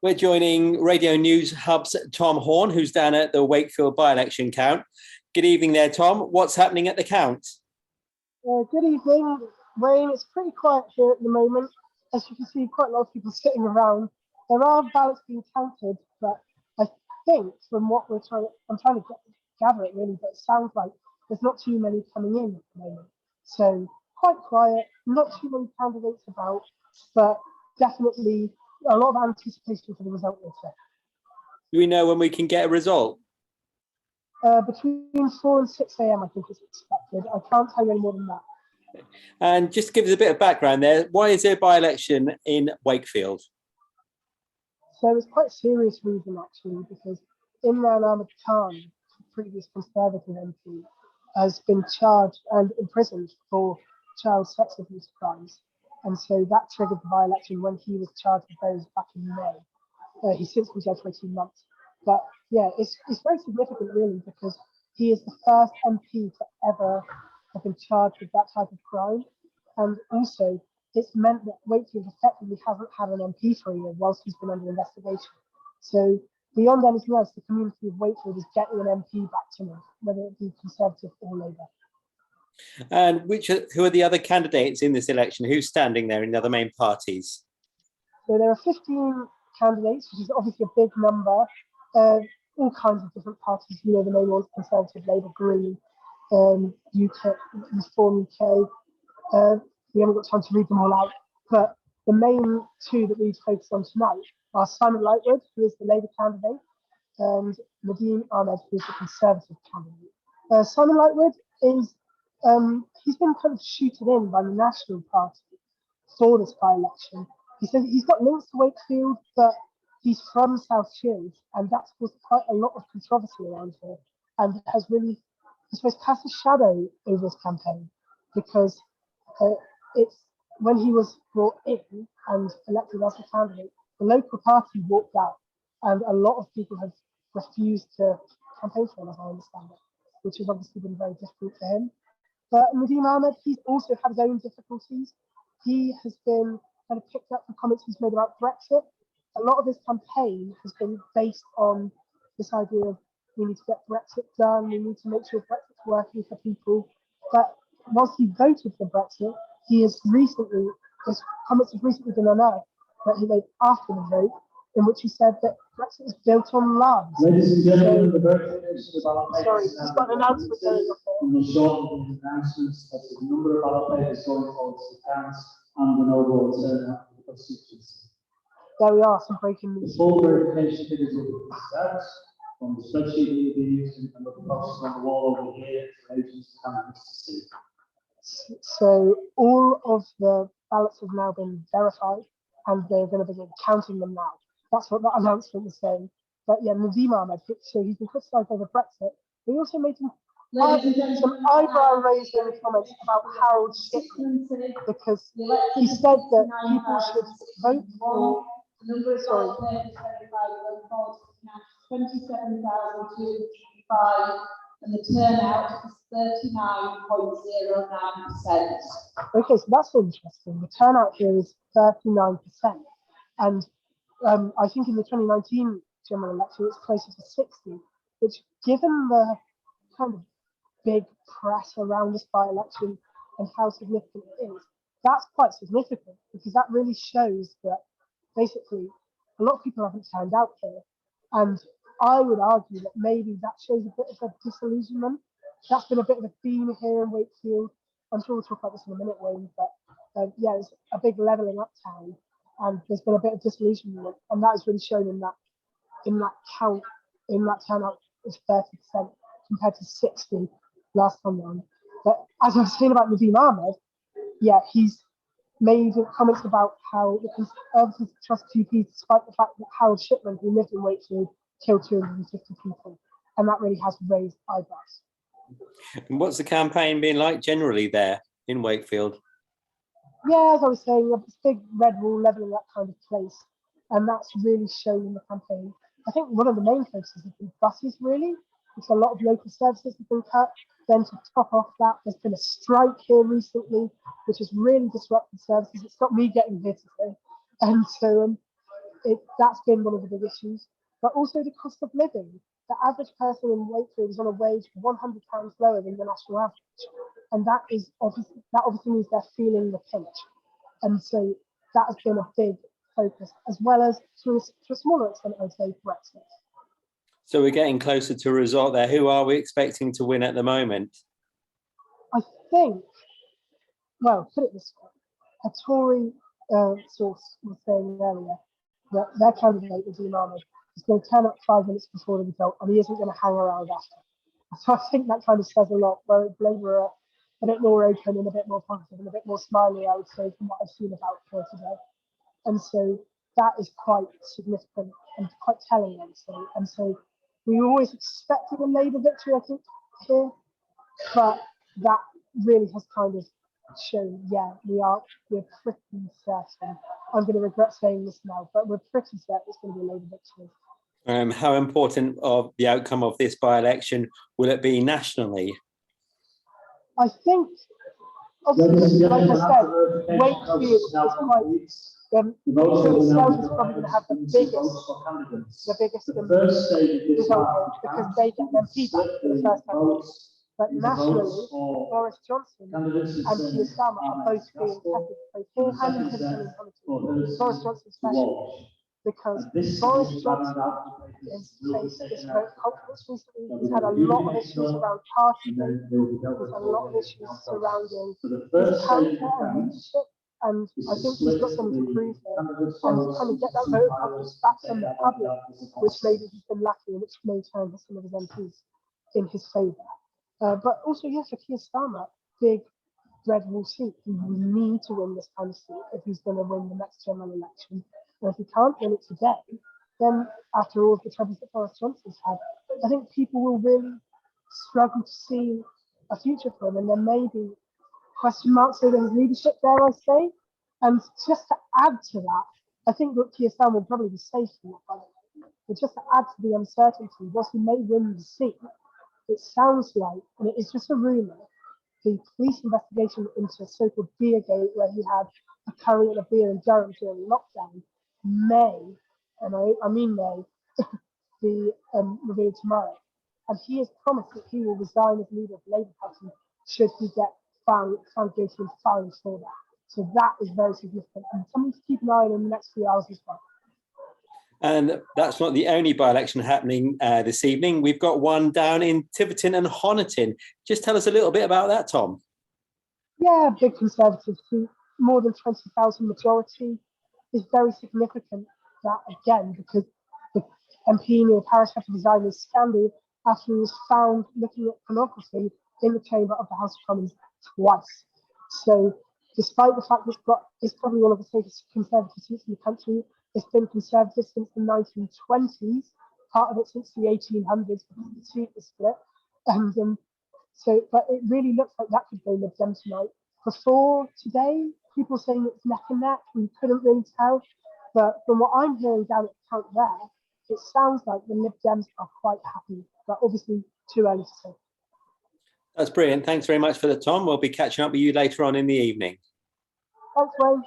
We're joining Radio News Hub's Tom Horn, who's down at the Wakefield by-election count. Good evening there, Tom. What's happening at the count? Good evening, Wayne. It's pretty quiet here at the moment. As you can see, quite a lot of people sitting around. There are ballots being counted, but I think from what I'm trying to gather it really, but it sounds like there's not too many coming in at the moment. So quite quiet, not too many candidates about, but definitely a lot of anticipation for the result later. Do we know when we can get a result? Between 4 and 6 a.m. I think it's expected. I can't tell you any more than that. And just to give us a bit of background there, why is there a by-election in Wakefield? So it's quite a serious reason actually, because Imran Ahmed Khan, previous Conservative MP, has been charged and imprisoned for child sex abuse crimes. And so that triggered the by-election when he was charged with those back in May. He's since been judged for 18 months. But yeah, it's very significant really, because he is the first MP to ever have been charged with that type of crime. And also, it's meant that Wakefield effectively hasn't had an MP for a year whilst he's been under investigation. So beyond anything else, the community of Wakefield is getting an MP back to them, whether it be Conservative or Labour. And who are the other candidates in this election? Who's standing there in the other main parties? So there are 15 candidates, which is obviously a big number. All kinds of different parties, the main ones: Conservative, Labour, Green, UK, Reform UK. We haven't got time to read them all out, but the main two that we focus on tonight are Simon Lightwood, who is the Labour candidate, and Nadeem Ahmed, who is the Conservative candidate. Simon Lightwood is he's been kind of shooted in by the National Party for this by-election. He says he's got links to Wakefield, but he's from South Shields, and that's caused quite a lot of controversy around here, and has really, I suppose, cast a shadow over his campaign, because it's when he was brought in and elected as a candidate, the local party walked out, and a lot of people have refused to campaign for him, as I understand it, which has obviously been very difficult for him. But Nadeem Ahmed, he's also had his own difficulties. He has been kind of picked up for comments he's made about Brexit. A lot of his campaign has been based on this idea of we need to get Brexit done, we need to make sure Brexit's working for people. But whilst he voted for Brexit, his comments have recently been unearthed that he made after the vote, in which he said that Brexit is built on lies. Ladies and gentlemen, the verification of ballot papers. Sorry, he's got an announcement going on there. On the short announcements, that's the number of ballot papers going forward to the counts and an overall turnout for the constituency. There we are, some breaking news. The full verification figures will be out from the spreadsheet that you'll be using and the boxes on the wall over here for agents and candidates to see. So all of the ballots have now been verified, and they're going to begin counting them now. That's what that announcement was saying. But yeah, Nadeem Ahmed, so he's been criticised over Brexit. He also made some eyebrow-raising comments about Harold Shipman, because he said that people should vote for. Sorry. 27,255, and the turnout is 39.09%. Okay, so that's interesting. The turnout here is 39%, and I think in the 2019 general election it's closer to 60, which, given the kind of big press around this by-election and how significant it is, that's quite significant, because that really shows that basically a lot of people haven't turned out here. And I would argue that maybe that shows a bit of a disillusionment. That's been a bit of a theme here in Wakefield. I'm sure we'll talk about this in a minute, Wayne, but yeah, it's a big levelling up town, and there's been a bit of disillusionment, and that is really shown in that turnout of 30% compared to 60 last time round. But as I was saying about Nadeem Ahmed, yeah, he's made comments about how the Conservatives trust TP, despite the fact that Harold Shipman, who lived in Wakefield, killed 250 people, and that really has raised eyebrows. And what's the campaign been like generally there in Wakefield? Yeah, as I was saying, this big red wall levelling up kind of place, and that's really shown in the campaign. I think one of the main focuses has been buses, really. It's a lot of local services have been cut. Then to top off that, there's been a strike here recently, which has really disrupted services. It's got me getting here today. And so that's been one of the big issues. But also the cost of living. The average person in Wakefield is on a wage £100 lower than the national average, and that obviously means they're feeling the pinch. And so that has been a big focus, as well as to a smaller extent, I would say, Brexit. So we're getting closer to a result there. Who are we expecting to win at the moment? I think, well, put it this way, a Tory source was saying earlier that their candidate, Nadine Ahmed, is going to turn up 5 minutes before the result, and he isn't going to hang around after. So I think that kind of says a lot. Where Labour are a bit more open and a bit more positive and a bit more smiley, I would say, from what I've seen about her today. And so that is quite significant and quite telling, I would say. And so we always expected a Labour victory, I think, here, but that really has kind of shown, we're pretty certain. I'm going to regret saying this now, but we're pretty certain it's going to be a Labour victory. How important of the outcome of this by-election will it be nationally? I think, obviously, like I said, Wakefield is quite. Wakefield itself is probably going to have the biggest result because they get their feedback for the first time. But nationally, Boris Johnson and Keir Starmer are both being tested, both here and in Tiverton. Boris Johnson especially, because Boris Johnson has faced this vote confidence recently. He's had a lot of issues around party vote. He's had a lot of issues surrounding his character and leadership. And I think he's got something to prove here and kind of get that vote of confidence back from the public, which maybe he's been lacking, which may turn some of his MPs in his favour. But also, yes, for Keir Starmer, big red wall seat. He will need to win this kind of seat if he's going to win the next general election. And if he can't win it today, then after all of the troubles that Boris Johnson's had, I think people will really struggle to see a future for him. And there may be question marks over his leadership, dare I say. And just to add to that, I think that Keir Starmer will probably be safe from that, by the way. But just to add to the uncertainty, whilst he may win the seat, it sounds like, and it is just a rumour, the police investigation into a so-called Beergate, where he had a curry and a beer in Durham during lockdown, may, and I mean may, be revealed tomorrow. And he has promised that he will resign as leader of the Labour Party should he get found guilty and fined for that. So that is very significant and something to keep an eye on in the next few hours as well. And that's not the only by-election happening this evening. We've got one down in Tiverton and Honiton. Just tell us a little bit about that, Tom. Yeah, big Conservative seat, more than 20,000 majority is very significant. That again, because the MP Neil Parish had to resign his scandal after he was found looking at pornography in the chamber of the House of Commons twice. So, despite the fact it's probably one of the safest Conservative seats in the country, it's been Conservative since the 1920s, part of it since the 1800s because the seat was split. And but it really looks like that could go Lib Dem tonight. Before today, people saying it's neck and neck, we couldn't really tell. But from what I'm hearing down at the count there, it sounds like the Lib Dems are quite happy, but obviously too early to say. That's brilliant. Thanks very much for the Tom. We'll be catching up with you later on in the evening. Thanks, Wayne.